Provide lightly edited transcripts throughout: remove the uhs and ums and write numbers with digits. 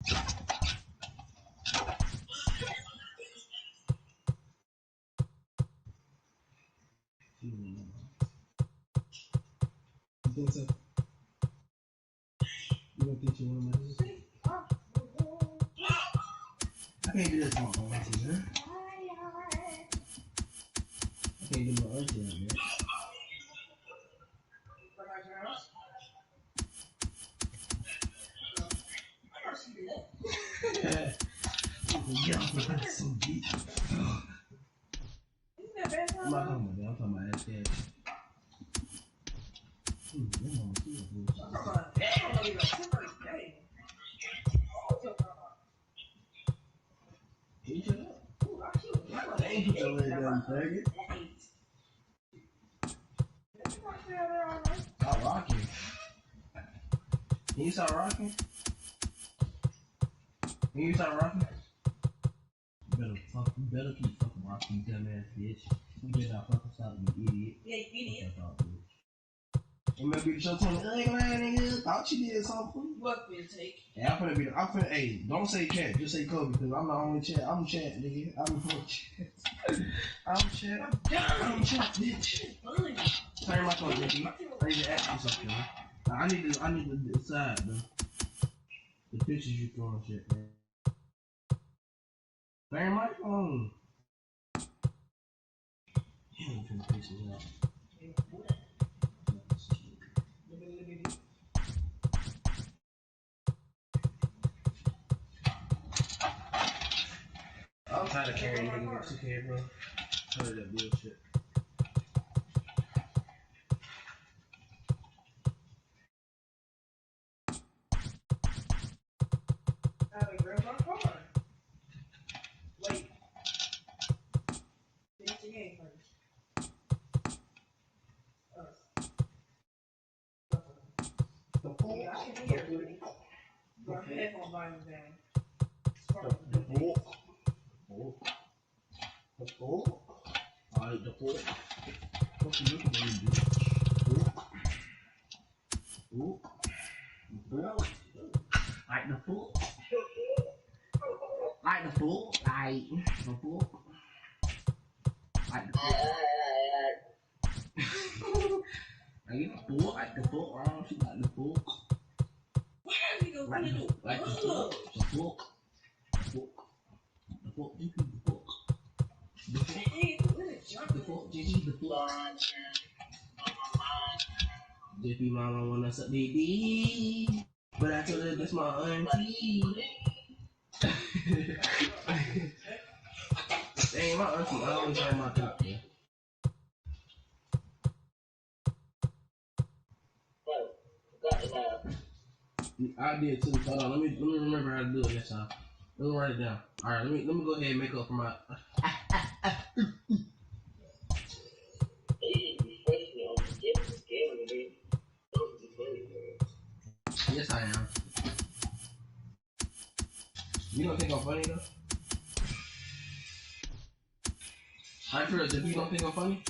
You think so? You don't think you want to do this? I can't do this on my auntie, man. I can't do my auntie on that. Yeah, that's so deep. I'm not talking about that. I'm talking about ass cash. Shut up. Ain't you so late down, faggot? Stop rocking. Can you start rocking? Can you start rocking? You better keep fucking rocking, you dumbass bitch. You better not fucking stop, you idiot. Yeah, you idiot. MLB The Show 20. Nigga, thought you did something. What will take? Yeah, I'm finna, hey, don't say chat, just say Kobe, because I'm the only chat. I'm chat, nigga. I'm chat. I'm chat, bitch. Turn my phone, nigga. I need to ask you something, man. I need to decide, man. The pictures you throw and shit, man. Turn my phone. You ain't finna piss me off. I'm tired of carrying niggas up 2K, bro. Tired of that bullshit. Grab my car. Wait. Finish the game first. The pool. Yeah, I can hear you. Go ahead on volume down. The pool. The pool. Alright, the pool. What you looking at me, dude? Pool. Like the pool. Like the pool. Like the pool. Like the pool. Like the pool. Like the pool. Oh, she like the pool. Like the pool. Like the pool. The pool. The pool. The pool. The pool. The pool. The pool. JP mama wanna suck DD, but I told her this my auntie. Dang, my auntie always on my top, man. I did too. Hold on, let me remember how to do it next time. Let me write it down. All right, let me go ahead and make up for my. Yes, I am. You don't think I'm funny though? I feel if you don't think I'm funny.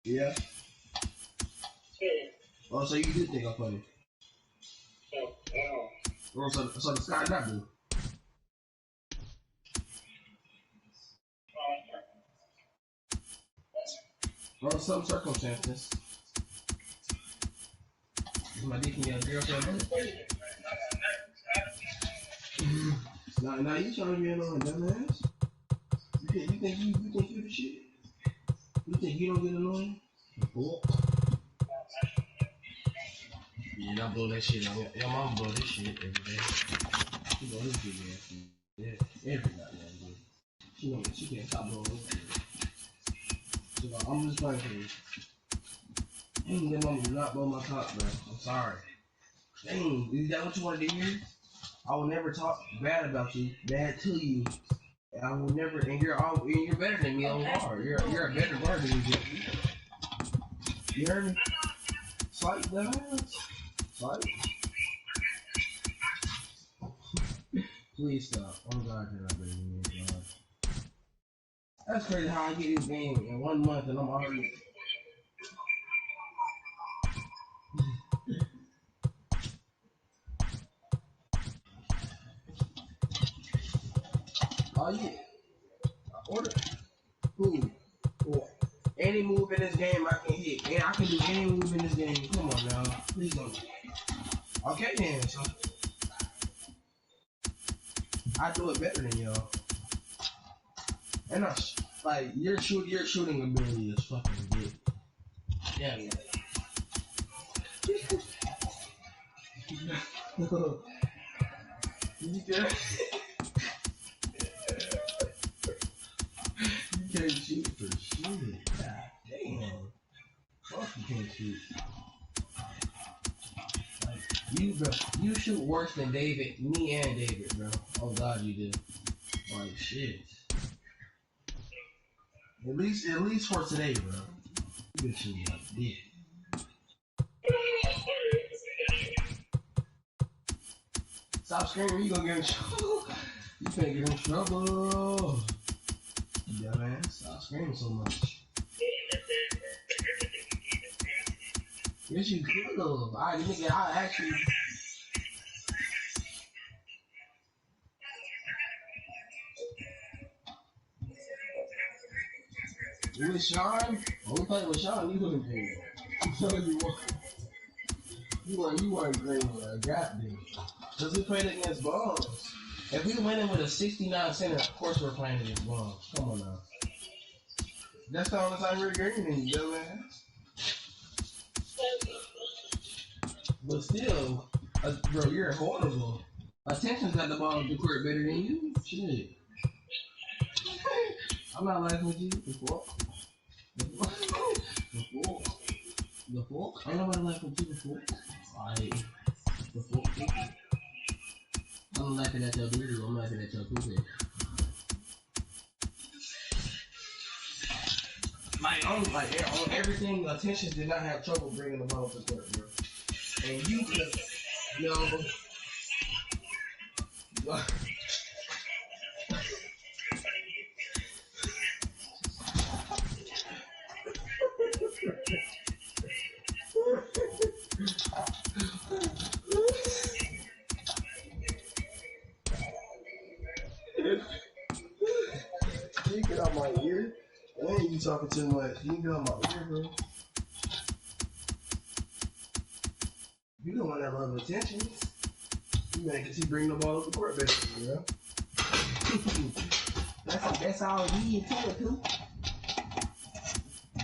Yeah. Oh, so you do think I'm funny? Oh, so the sky not do. Well, some circumstances. My dick can get a girlfriend. Now you trying to be annoying, dumbass? You think you the shit? You think you don't get annoying? Bull. Yeah, I blow that shit on. Your mom blow this shit every day. She blow this big ass shit. Yeah, every goddamn day. She can't stop blowing this shit. So I'm just playing for you. Dang, your mom did not blow my top, bro. I'm sorry. Dang, is that what you wanted to hear? I will never talk bad about you, bad to you. I will never, and you're better than me on bar. You're a better bar than me. You heard me? Slight dumbass. Slight. Please stop. Oh God, you're not better than me, God. That's crazy how I get this game in 1 month and I'm already. Oh yeah. Order. Who? Or any move in this game I can hit. And I can do any move in this game. Come on now. Please don't. Okay then, so I do it better than y'all. And like your shooting ability is fucking good. Yeah, yeah. You can't shoot for shit. God damn. Fuck, you can't shoot. Like, you shoot worse than David, me and David, bro. Oh God, you do. Like shit. At least for today, bro. You can shoot like this. Stop screaming, you gonna get in trouble. You can't get in trouble. Yeah, man. Stop screaming so much. Yes, you could. Alright, nigga, I'll actually. You with Sean? When we played with Sean, you wasn't paying. So you weren't great with a gap, dude. Because we played against Bombs. If we went in with a 69 center, of course we're playing against Bombs. Come on now. That's the only time we're green than you, dumbass. But still, bro, you're horrible. Attention's got the ball of the court better than you. Shit. I'm not laughing with you. The fork. The fork. Ain't nobody laughing with you. The fork. Alright. The fork. I'm laughing at your dude. I'm laughing at your poopy. On everything, Attention did not have trouble bringing the ball to the court, bro. And you could, yo. You get out my ear. Ain't you talking too much? You get out my ear, bro. You the one that loves attention. You make it bring the ball up the court, basically, bro. that's all he intended to.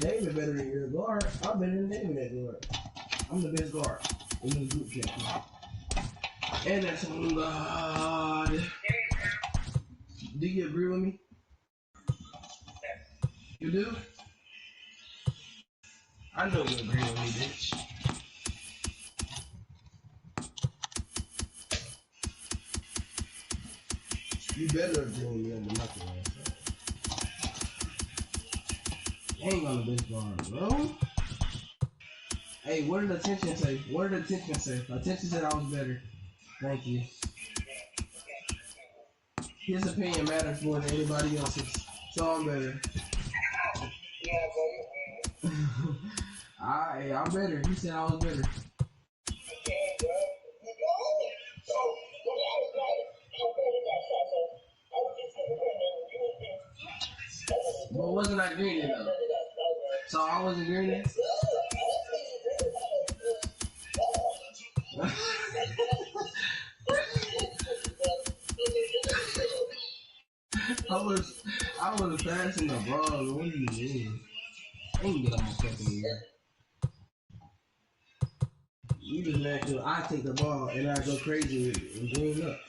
David better than your guard. I'm better than David at guard. I'm the best guard in the group chat. And that's on God. Do you agree with me? You do? I know you agree with me, bitch. You better agree with me than nothing, man. Ain't on the best guard, bro. Hey, what did Attention say? What did Attention say? Attention said I was better. Thank you. His opinion matters more than anybody else's. So I'm better. I'm better. He said I was better. But wasn't I green though? So I wasn't green. I was passing the ball. What do you mean? I ain't get on my fucking ear. You just mad because I take the ball and I go crazy with it and green up.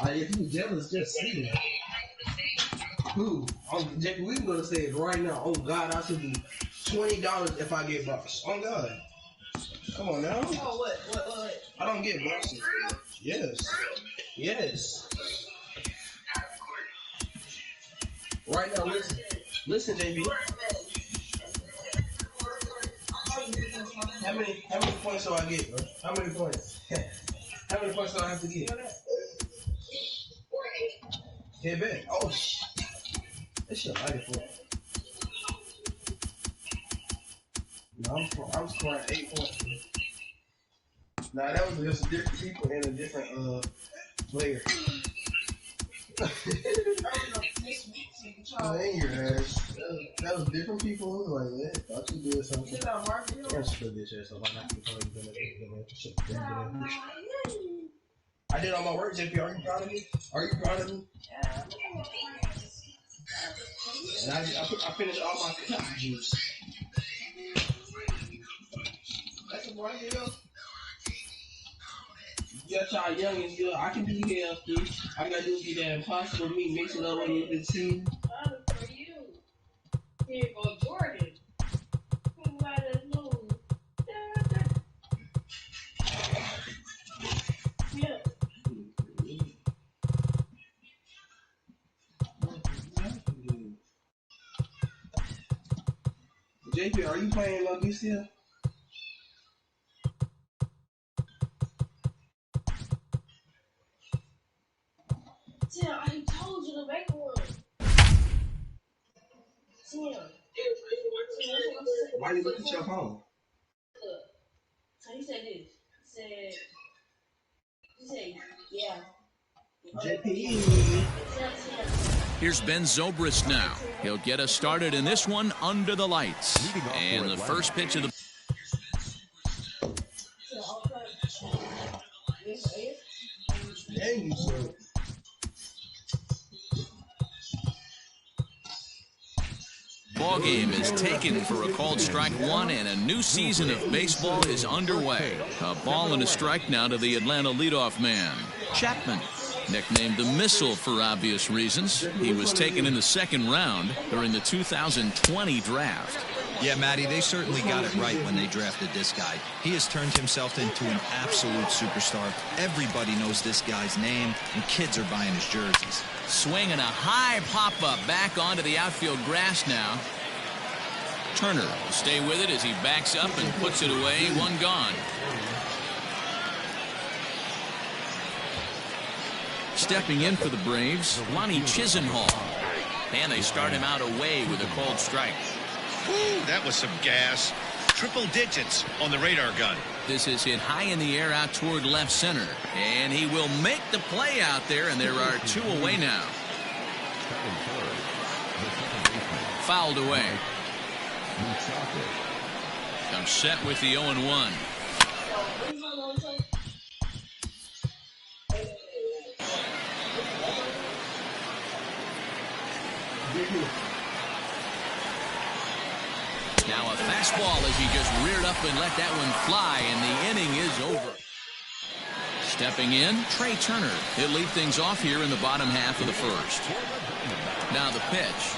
Like, if you jealous, just say that. Who? Jake, we can go to stage right now. Oh God, I should do $20 if I get boxed. Oh God. Come on now. Oh, what? I don't get boxed. Yes. Right now, listen, baby. How many points do I get, bro? How many points? How many points do I have to get? Hit back. Oh shit. This shit like it for. No, I'm scoring 8 points. Nah, that was just different people and a different player. Dang your ass. That was different people. Like, yeah, thought you did something. I'm gonna split this shit so I'm not I did all my work, JP. Are you proud of me? Are you proud of me? And I finished all my cup juice. That's a boy, you know. Yeah, y'all young and good. I can be healthy. I gotta do is get that impossible meat, mix it up with the tea. For you. Here go Jordan. Let us move. Yeah. JP, are you playing Lucky still? Tim, I told you to make one. Tim. Why you look at your phone? So he said this. He said, yeah. JP. Here's Ben Zobrist now. He'll get us started in this one under the lights. And the first pitch of the... Dang you, sir. Ball game is taken for a called strike one, and a new season of baseball is underway. A ball and a strike now to the Atlanta leadoff man, Chapman. Nicknamed the Missile for obvious reasons. He was taken in the second round during the 2020 draft. Yeah, Matty, they certainly got it right when they drafted this guy. He has turned himself into an absolute superstar. Everybody knows this guy's name, and kids are buying his jerseys. Swing and a high pop-up back onto the outfield grass now. Turner will stay with it as he backs up and puts it away. One gone. Stepping in for the Braves, Lonnie Chisenhall. And they start him out away with a called strike. Ooh, that was some gas. Triple digits on the radar gun. This is hit high in the air out toward left center. And he will make the play out there, and there are two away now. Fouled away. Comes set with the 0-1. Now a fastball as he just reared up and let that one fly, and the inning is over. Stepping in, Trey Turner. He'll lead things off here in the bottom half of the first. Now the pitch.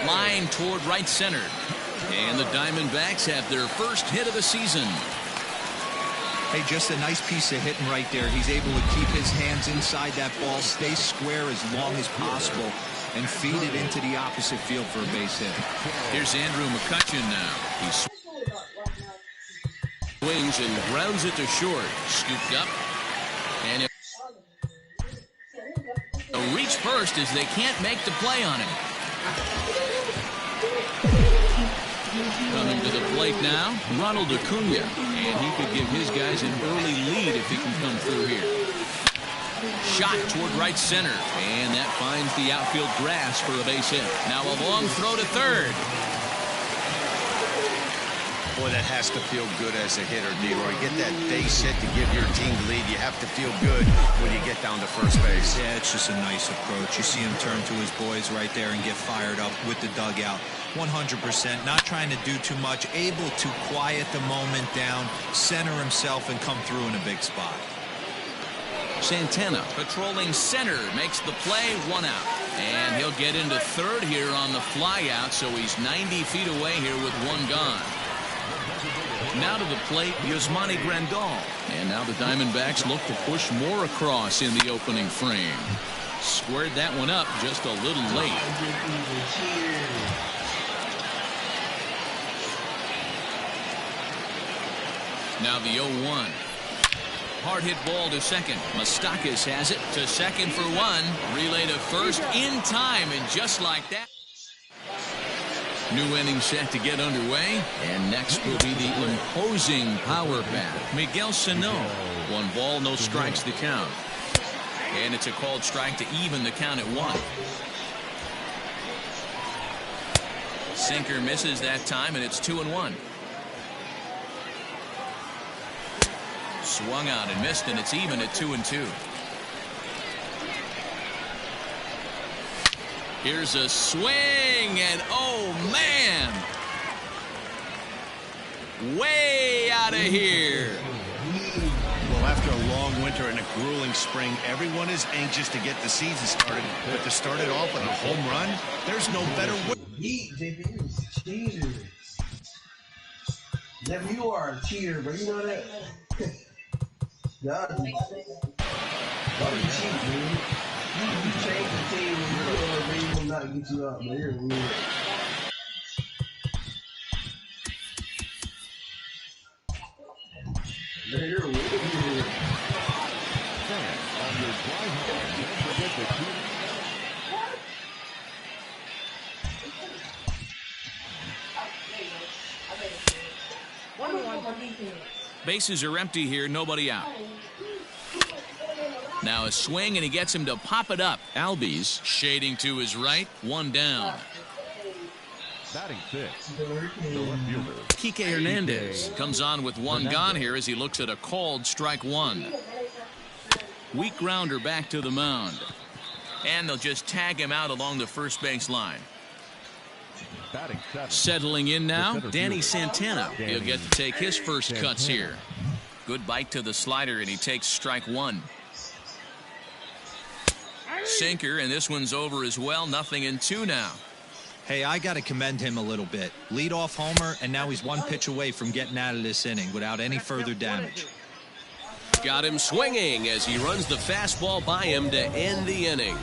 Line toward right center. And the Diamondbacks have their first hit of the season. Hey, just a nice piece of hitting right there. He's able to keep his hands inside that ball, stay square as long as possible, and feed it into the opposite field for a base hit. Here's Andrew McCutchen now. He swings and grounds it to short. Scooped up. And a reach first as they can't make the play on him. Coming to the plate now, Ronald Acuna. And he could give his guys an early lead if he can come through here. Shot toward right center, and that finds the outfield grass for a base hit. Now a long throw to third. Boy, that has to feel good as a hitter, Leroy. Get that base hit to give your team the lead. You have to feel good when you get down to first base. Yeah, it's just a nice approach. You see him turn to his boys right there and get fired up with the dugout. 100%, not trying to do too much, able to quiet the moment down, center himself, and come through in a big spot. Santana patrolling center makes the play, one out. And he'll get into third here on the fly out, so he's 90 feet away here with one gone. Now to the plate, Yasmani Grandal. And now the Diamondbacks look to push more across in the opening frame. Squared that one up just a little late. Now the 0-1. Hard hit ball to second. Moustakas has it to second for one. Relay to first in time, and just like that. New inning set to get underway, and next will be the imposing power bat, Miguel Sano. 1 ball, no strikes, the count. And it's a called strike to even the count at 1. Sinker misses that time, and it's 2-1. Swung out and missed, and it's even at 2-2. Here's a swing, and oh man, way out of here. Well, after a long winter and a grueling spring, everyone is anxious to get the season started. But to start it off with a home run, there's no better way. Cheaters. Jeff, you are a cheater, but you know that? God, you cheat, dude. You change the team and they will not get you out, man. You're weird. Man, you're weird. On your drive home, don't forget the key. Bases are empty here, nobody out. Now a swing, and he gets him to pop it up. Albies shading to his right, 1 down. Batting 6, the left fielder. Kike Hernandez comes on with 1 gone here as he looks at a called strike 1. Weak grounder back to the mound. And they'll just tag him out along the first base line. Batting 7. Settling in now, Danny Santana. He'll get to take his first cuts here. Good bite to the slider, and he takes strike 1. Sinker, and this one's over as well. 0-2 now. Hey, I got to commend him a little bit. Leadoff homer, and now he's 1 pitch away from getting out of this inning without any further damage. Got him swinging as he runs the fastball by him to end the inning.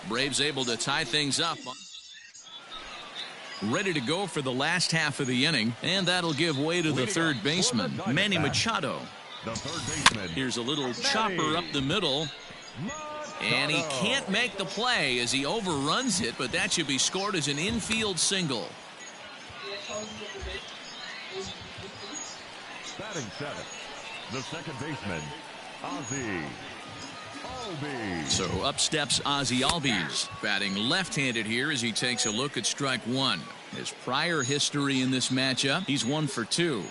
Braves able to tie things up. Ready to go for the last half of the inning, and that'll give way to the third baseman, Manny Machado. The third baseman. Here's a little chopper up the middle, and he can't make the play as he overruns it, but that should be scored as an infield single. Batting 7, the second baseman, Ozzie Albies. So up steps Ozzie Albies, batting left-handed here as he takes a look at strike 1. His prior history in this matchup, he's 1 for 2.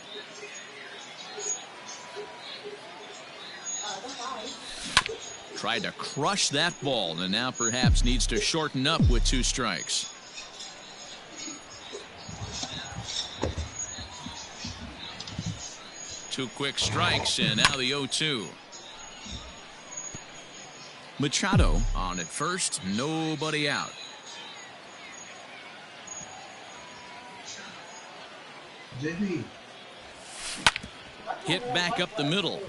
Tried to crush that ball, and now perhaps needs to shorten up with 2 strikes. Two quick strikes, and now the 0-2. Machado on at first, nobody out. Hit back up the middle,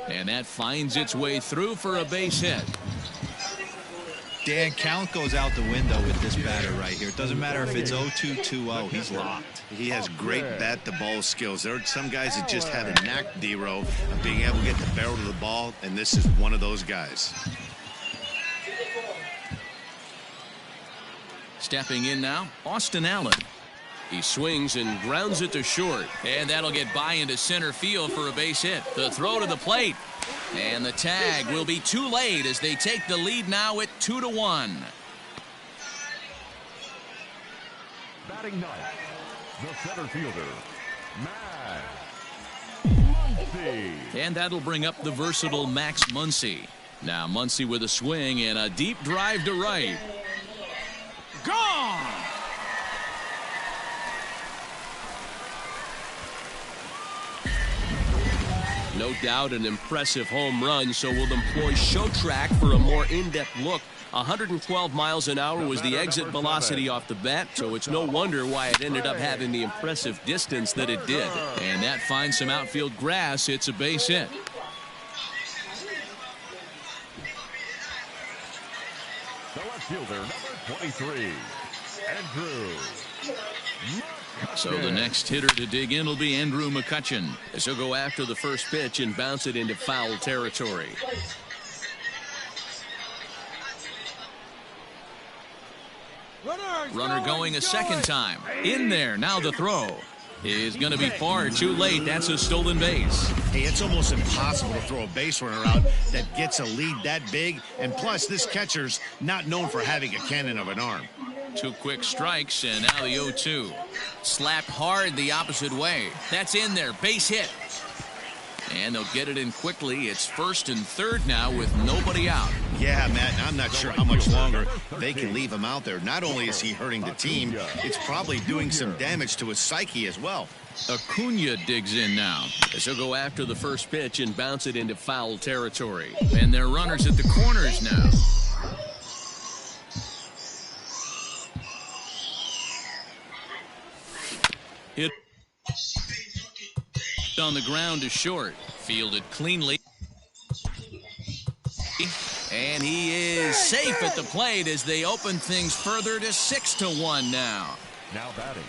and that finds its way through for a base hit. Dan, count goes out the window with this batter right here. It doesn't matter if it's 0-2, 2-0. He's locked. He has great bat-to-ball skills. There are some guys that just have a knack, D-Row, of being able to get the barrel to the ball, and this is one of those guys. Stepping in now, Austin Allen. He swings and grounds it to short, and that'll get by into center field for a base hit. The throw to the plate, and the tag will be too late as they take the lead now at 2-1. Batting 9, the center fielder, Max Muncy. And that'll bring up the versatile Max Muncy. Now Muncy with a swing and a deep drive to right. Gone! No doubt an impressive home run, so we'll employ ShowTrack for a more in-depth look. 112 miles an hour was the exit velocity off the bat, so it's no wonder why it ended up having the impressive distance that it did. And that finds some outfield grass. It's a base hit. The left fielder, number 23, Andrew. So the next hitter to dig in will be Andrew McCutchen, as he'll go after the first pitch and bounce it into foul territory. Runner going a second time. In there, now the throw. is going to be far too late. That's a stolen base. Hey, it's almost impossible to throw a base runner out that gets a lead that big. And plus, this catcher's not known for having a cannon of an arm. 2 quick strikes, and now the 0-2. Slapped hard the opposite way. That's in there. Base hit. And they'll get it in quickly. It's 1st and 3rd now with nobody out. Yeah, Matt, I'm not sure how much longer they can leave him out there. Not only is he hurting the team, it's probably doing some damage to his psyche as well. Acuna digs in now as he'll go after the first pitch and bounce it into foul territory. And they're runners at the corners now. Hit on the ground to short. Fielded cleanly. And he is safe at the plate as they open things further to 6-1 now. Now batting.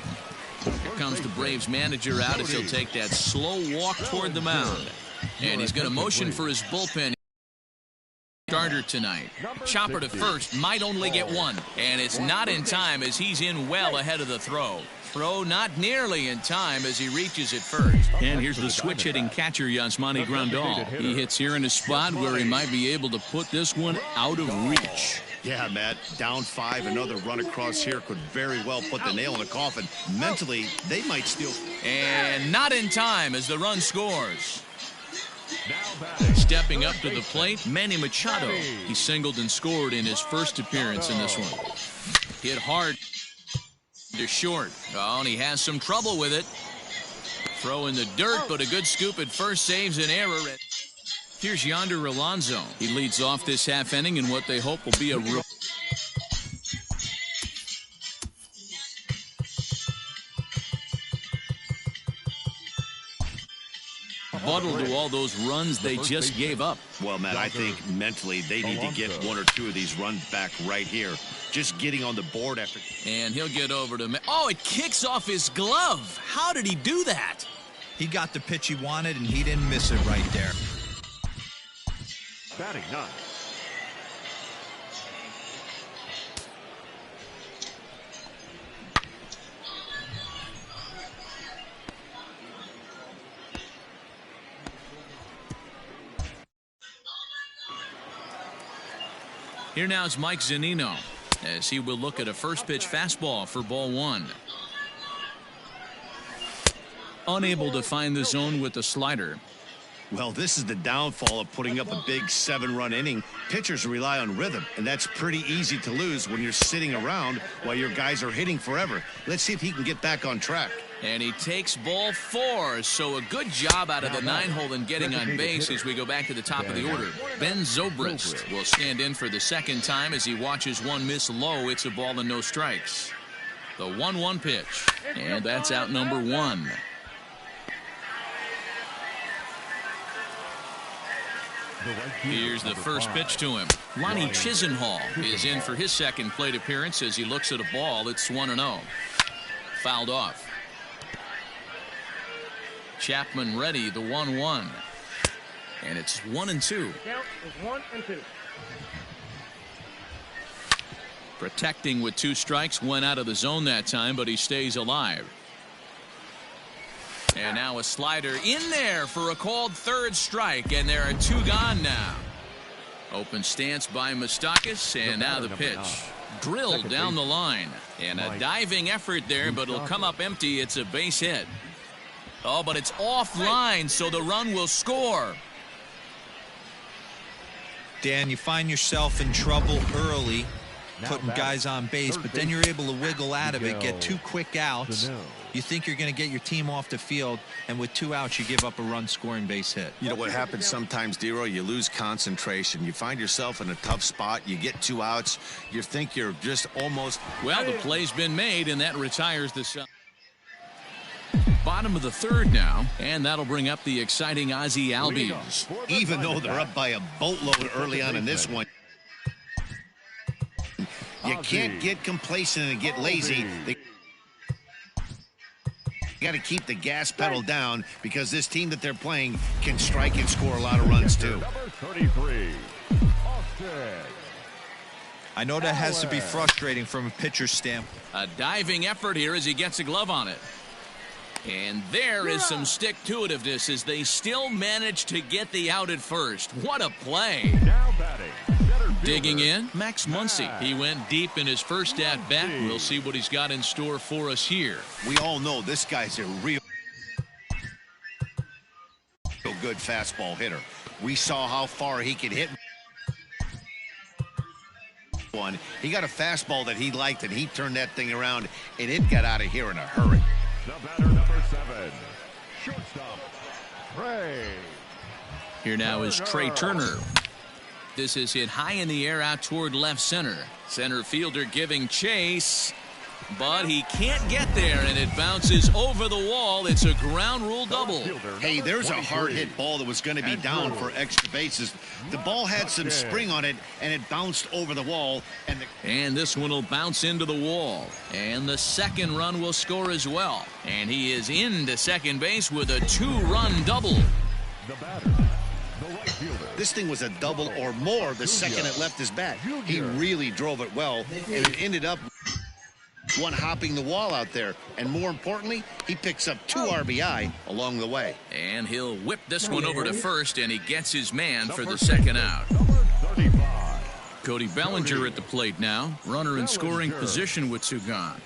Here comes the Braves manager out as he'll take that slow walk toward the mound. And he's going to motion for his bullpen starter tonight. Chopper to first, might only get one. And it's not in time as he's in well ahead of the throw. Throw not nearly in time as he reaches it first. And here's the switch-hitting catcher, Yasmani Grandal. He hits here in a spot where he might be able to put this one out of reach. Yeah, Matt, down 5, another run across here could very well put the nail in the coffin. Mentally, they might steal. And not in time as the run scores. Stepping up to the plate, Manny Machado. He singled and scored in his first appearance in this one. Hit hard to short. Oh, and he has some trouble with it. Throw in the dirt, but a good scoop at first saves an error. Here's Yonder Alonso. He leads off this half inning in what they hope will be a rebuttal to all those runs they just gave up. Well, Matt, I think mentally they need to get 1 or 2 of these runs back right here. Just getting on the board after. And he'll get over to. Oh, it kicks off his glove. How did he do that? He got the pitch he wanted, and he didn't miss it right there. Batting 9. Here now is Mike Zunino as he will look at a first pitch fastball for ball 1. Unable to find the zone with the slider. Well, this is the downfall of putting up a big 7-run inning. Pitchers rely on rhythm, and that's pretty easy to lose when you're sitting around while your guys are hitting forever. Let's see if he can get back on track. And he takes ball 4, so a good job out of the 9-hole in getting on base as we go back to the top of the order. Ben Zobrist will stand in for the second time as he watches one miss low. It's a ball and no strikes. The 1-1 pitch, and that's out number 1. Here's the first pitch to him. Lonnie Chisenhall is in for his second plate appearance as he looks at a ball. It's 1-0. Fouled off. Chapman ready, the 1-1. And it's 1-2. Count is 1-2. Protecting with 2 strikes, went out of the zone that time, but he stays alive. And now a slider in there for a called 3rd strike, and there are 2 gone now. Open stance by Moustakas, and now the pitch. Drilled down the line. And a diving effort there, but it'll come up empty. It's a base hit. Oh, but it's offline, so the run will score. Dan, you find yourself in trouble early, putting guys on base, but then you're able to wiggle out of it, get 2 quick outs. You think you're going to get your team off the field, and with 2 outs, you give up a run-scoring base hit. You know what happens sometimes, Dero? You lose concentration. You find yourself in a tough spot. You get 2 outs. You think you're just almost. Well, the play's been made, and that retires the side. Bottom of the 3rd now, and that'll bring up the exciting Ozzie Albies. Even though they're up by a boatload early on in this one, you can't get complacent and get lazy. They got to keep the gas pedal down because this team that they're playing can strike and score a lot of runs too. Number 33, Austin. I know that has to be frustrating from a pitcher's standpoint. A diving effort here as he gets a glove on it. And there is some stick-to-itiveness as they still manage to get the out at first. What a play. Now batting. Center fielder, Digging in, Max Muncy. He went deep in his first at-bat. We'll see what he's got in store for us here. We all know this guy's a real good fastball hitter. We saw how far he could hit one. He got a fastball that he liked, and he turned that thing around, and it got out of here in a hurry. The batter, number 7, shortstop, Trey. Here now is Trey Turner. This is hit high in the air out toward left center. Center fielder giving chase, but he can't get there, and it bounces over the wall. It's a ground rule double. Hey, there's a hard hit ball that was going to be down for extra bases. The ball had some spring on it, and it bounced over the wall. And this one will bounce into the wall. And the second run will score as well. And he is into second base with a 2-run double. The batter, the right fielder. This thing was a double or more the second it left his bat. He really drove it well, and it ended up one hopping the wall out there. And more importantly, he picks up 2 RBI along the way. And he'll whip this one over to first, and he gets his man for the second out. Number 35. Cody Bellinger at the plate now. Runner in scoring position with 2 gone.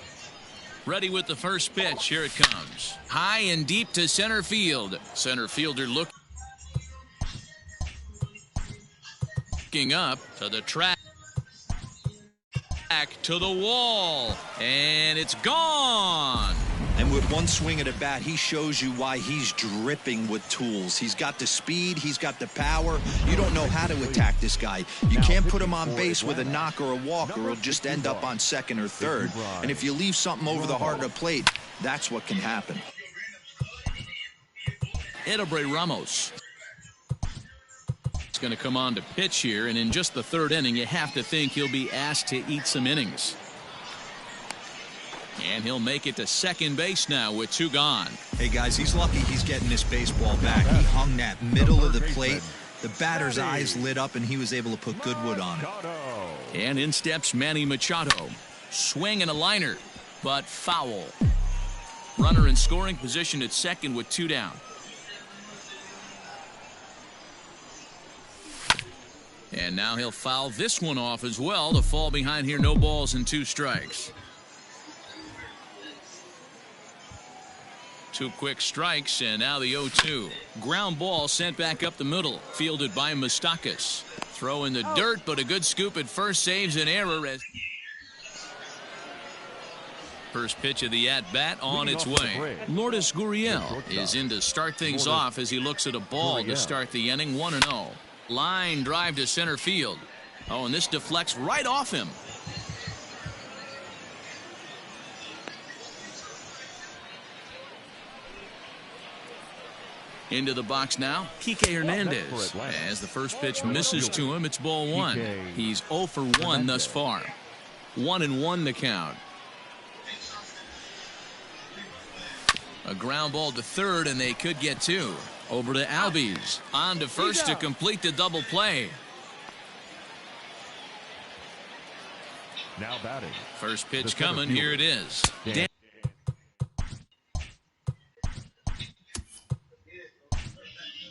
Ready with the first pitch. Here it comes. High and deep to center field. Center fielder looking up to the track. Back to the wall, and it's gone. And with one swing at a bat, he shows you why he's dripping with tools. He's got the speed, he's got the power. You don't know how to attack this guy. You can't put him on base with a knock or a walk, or he'll just end up on second or third. And if you leave something over the heart of the plate, that's what can happen. Edobre Ramos going to come on to pitch here, and in just the 3rd inning, you have to think he'll be asked to eat some innings. And he'll make it to second base now with 2 gone. Hey guys, he's lucky he's getting this baseball back. He hung that middle of the plate. The batter's eyes lit up, and he was able to put good wood on it. And in steps Manny Machado. Swing and a liner, but foul. Runner in scoring position at second with 2 down. And now he'll foul this one off as well to fall behind here. No balls and 2 strikes. 2 quick strikes, and now the 0-2. Ground ball sent back up the middle, fielded by Moustakas. Throw in the dirt, but a good scoop at first saves an error. As first pitch of the at-bat on its way. Lourdes Gurriel is in to start things off as he looks at a ball to start the inning. 1-0. Line drive to center field. Oh, and this deflects right off him. Into the box now, Kike Hernandez. As the first pitch misses to him, it's ball 1. He's 0 for 1 thus far. 1-1 the count. A ground ball to third, and they could get 2. Over to Albies. On to first to complete the double play. Now batting. First pitch coming. Here it is.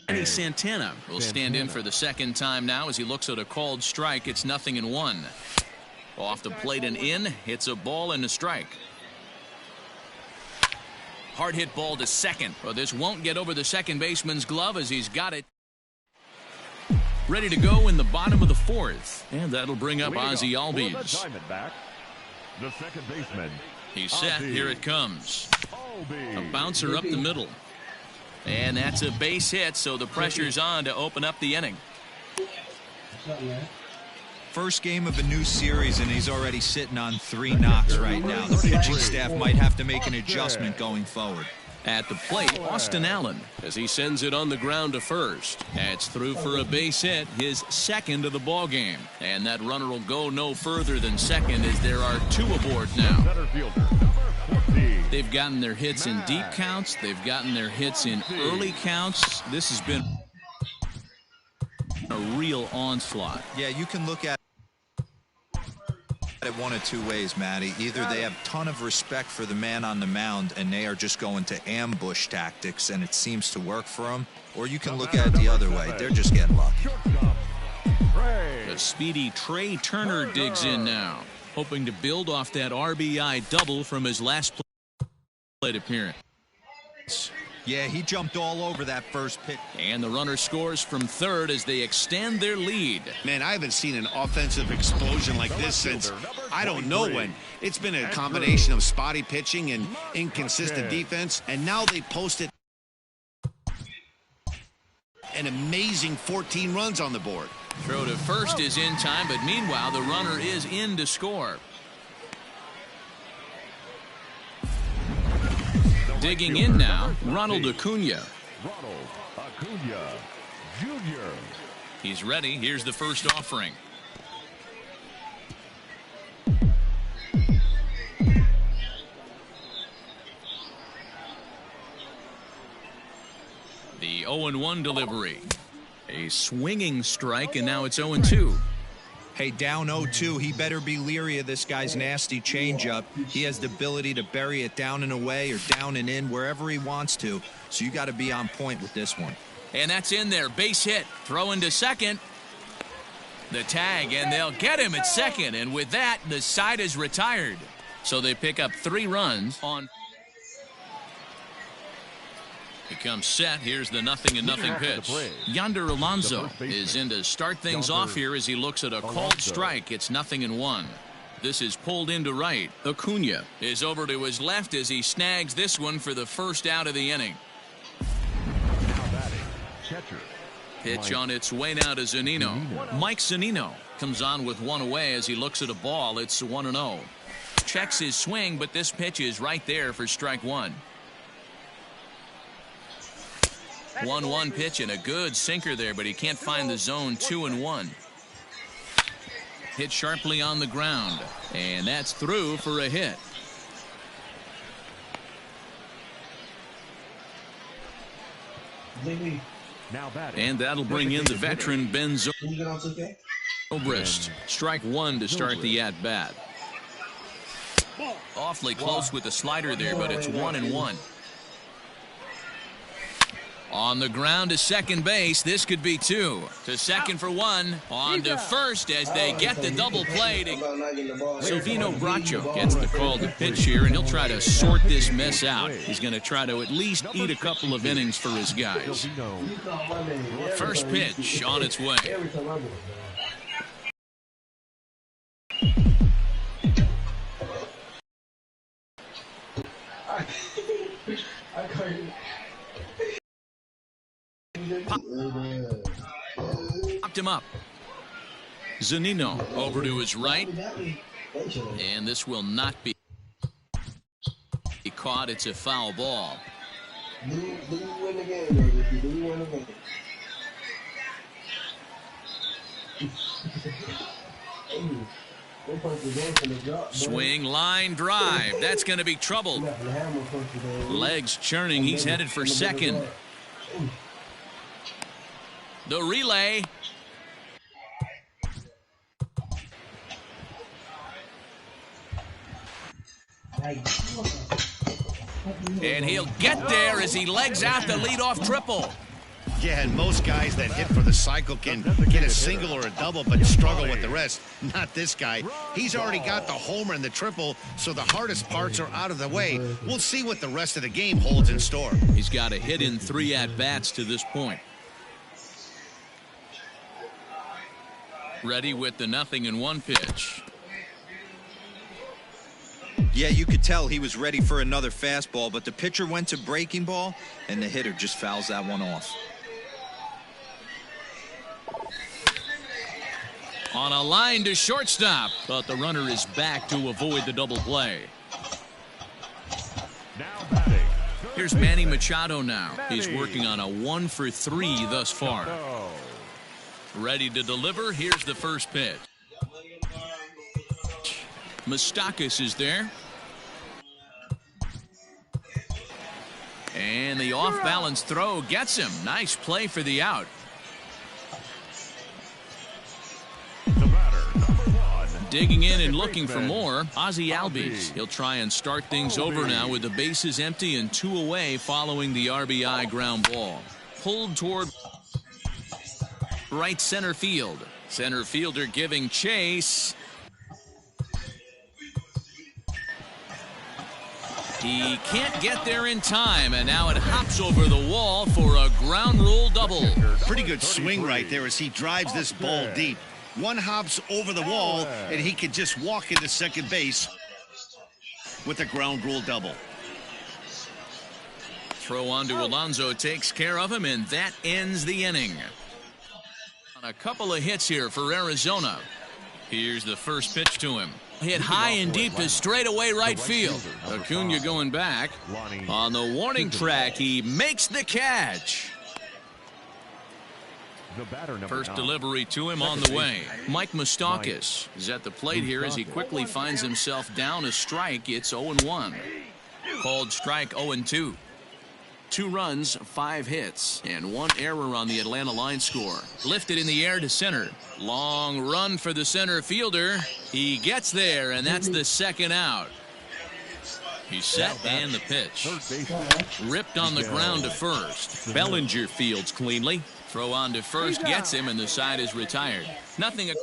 Danny Santana will stand in for the second time now as he looks at a called strike. It's 0-1. Off the plate and in. Hits a ball and a strike. Hard hit ball to second. Well, this won't get over the second baseman's glove as he's got it. Ready to go in the bottom of the 4th. And that'll bring up Ozzie Albies. The second baseman. He's set. Here it comes. A bouncer up the middle. And that's a base hit, so the pressure's on to open up the inning. First game of a new series, and he's already sitting on 3 knocks right now. The pitching staff might have to make an adjustment going forward. At the plate, Austin Allen, as he sends it on the ground to first. That's through for a base hit, his second of the ball game. And that runner will go no further than second as there are 2 aboard now. They've gotten their hits in deep counts. They've gotten their hits in early counts. This has been a real onslaught. Yeah, you can look at one of two ways, Matty. Either they have a ton of respect for the man on the mound and they are just going to ambush tactics and it seems to work for them, or you can look at it the other way. They're just getting lucky. The speedy Trey Turner digs in now, hoping to build off that RBI double from his last plate appearance. Yeah, he jumped all over that first pitch. And the runner scores from third as they extend their lead. Man, I haven't seen an offensive explosion like this since I don't know when. It's been a combination of spotty pitching and inconsistent defense, and now they posted an amazing 14 runs on the board. Throw to first is in time, but meanwhile the runner is in to score. Digging in now, Ronald Acuna. Ronald Acuna Jr. He's ready. Here's the first offering. The 0-1 delivery. A swinging strike, and now it's 0-2. Hey, down 0-2, he better be leery of this guy's nasty changeup. He has the ability to bury it down and away or down and in wherever he wants to. So you got to be on point with this one. And that's in there. Base hit. Throw into second. The tag, and they'll get him at second. And with that, the side is retired. So they pick up 3 runs on. He comes set. Here's the 0-0 pitch. Yonder Alonso is in to start things off here as he looks at a called strike. It's 0-1. This is pulled into right. Acuna is over to his left as he snags this one for the first out of the inning. Pitch on its way now to Zunino. Mike Zunino comes on with one away as he looks at a ball. It's 1-0. Checks his swing, but this pitch is right there for strike one. 1-1 pitch and a good sinker there, but he can't find the zone. 2-1. Hit sharply on the ground, and that's through for a hit. And that'll bring in the veteran Ben Zobrist. Strike one to start the at-bat. Awfully close with the slider there, but it's 1-1. On the ground to second base. This could be 2. To second for 1. On to first as they get the double play. Silvino Bracho gets the call to pitch here, and he'll try to sort this mess out. He's going to try to at least eat a couple of innings for his guys. First pitch on its way. Popped him up. Zunino over to his right. And this will not be caught. It's a foul ball. Swing, line, drive. That's going to be trouble. Legs churning. He's headed for second. The relay. And he'll get there as he legs out the leadoff triple. Yeah, and most guys that hit for the cycle can get a single or a double but struggle with the rest. Not this guy. He's already got the homer and the triple, so the hardest parts are out of the way. We'll see what the rest of the game holds in store. He's got a hit in 3 at-bats to this point. Ready with the 0-1 pitch. Yeah, you could tell he was ready for another fastball, but the pitcher went to breaking ball, and the hitter just fouls that one off. On a line to shortstop, but the runner is back to avoid the double play. Here's Manny Machado now. He's working on a 1-for-3 thus far. Ready to deliver. Here's the first pitch. Moustakas is there. And the off-balance throw gets him. Nice play for the out. Digging in and looking for more, Ozzie Albies. He'll try and start things over now with the bases empty and 2 away following the RBI ground ball. Pulled toward right center field. Center fielder giving chase. He can't get there in time, and now it hops over the wall for a ground rule double. Pretty good swing right there as he drives this ball deep. One hops over the wall, and he can just walk into second base with a ground rule double. Throw on to Alonso takes care of him, and that ends the inning. On a couple of hits here for Arizona. Here's the first pitch to him. Hit high and deep to straightaway right field. Acuna going back. On the warning track, he makes the catch. First delivery to him on the way. Mike Moustakas is at the plate here as he quickly finds himself down a strike. It's 0-1. Called strike 0-2. 2 runs, 5 hits, and 1 error on the Atlanta line score. Lifted in the air to center. Long run for the center fielder. He gets there, and that's the second out. He's set, and the pitch. Ripped on the ground to first. Bellinger fields cleanly. Throw on to first gets him, and the side is retired. Nothing.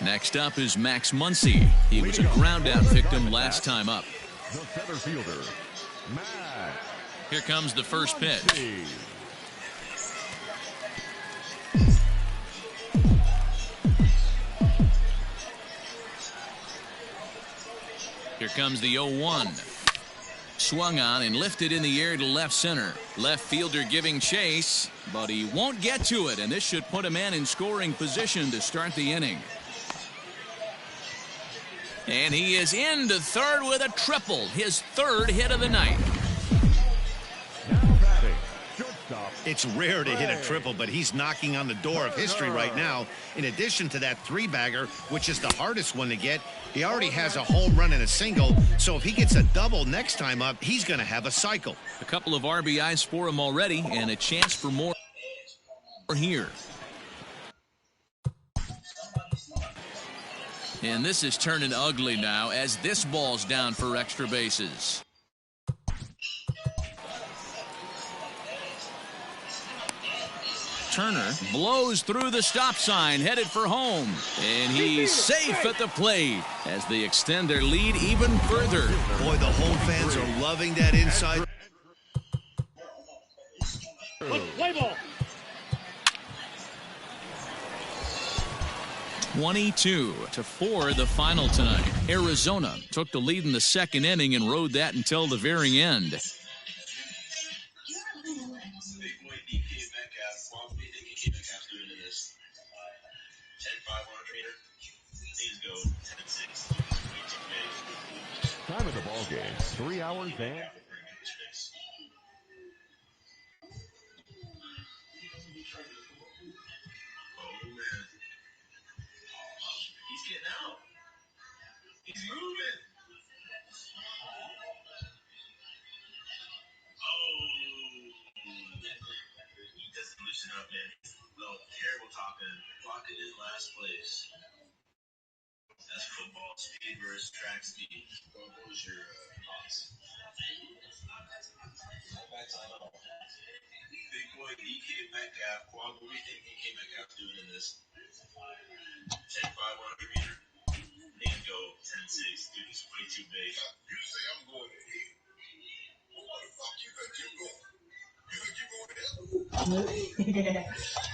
Next up is Max Muncy. He was a ground out victim last time up. The center fielder, Max. Here comes the first pitch. Here comes the 0-1. Swung on and lifted in the air to left center. Left fielder giving chase, but he won't get to it, and this should put a man in scoring position to start the inning. And he is into third with a triple, his 3rd hit of the night. It's rare to hit a triple, but he's knocking on the door of history right now. In addition to that 3-bagger, which is the hardest one to get, he already has a home run and a single, so if he gets a double next time up, he's going to have a cycle. A couple of RBIs for him already, and a chance for more here. And this is turning ugly now as this ball's down for extra bases. Turner blows through the stop sign, headed for home. And he's safe at the plate as they extend their lead even further. Boy, the home fans are loving that inside. Play ball. 22-4 the final tonight. Arizona took the lead in the second inning and rode that until the very end. Time of the ball game, 3 hours and... He's getting out. He's moving. Oh. He doesn't loosen up, man. No, terrible talking. Talking in last place. That's football speed versus track speed. What was your thoughts? Big boy DK Metcalf. What do you think DK Metcalf's doing in this? 10-5 100-meter. He can go 10-6. Dude, he's way too big. You say I'm going to 8. Well, what the fuck you think you're going? You think you're going to 8?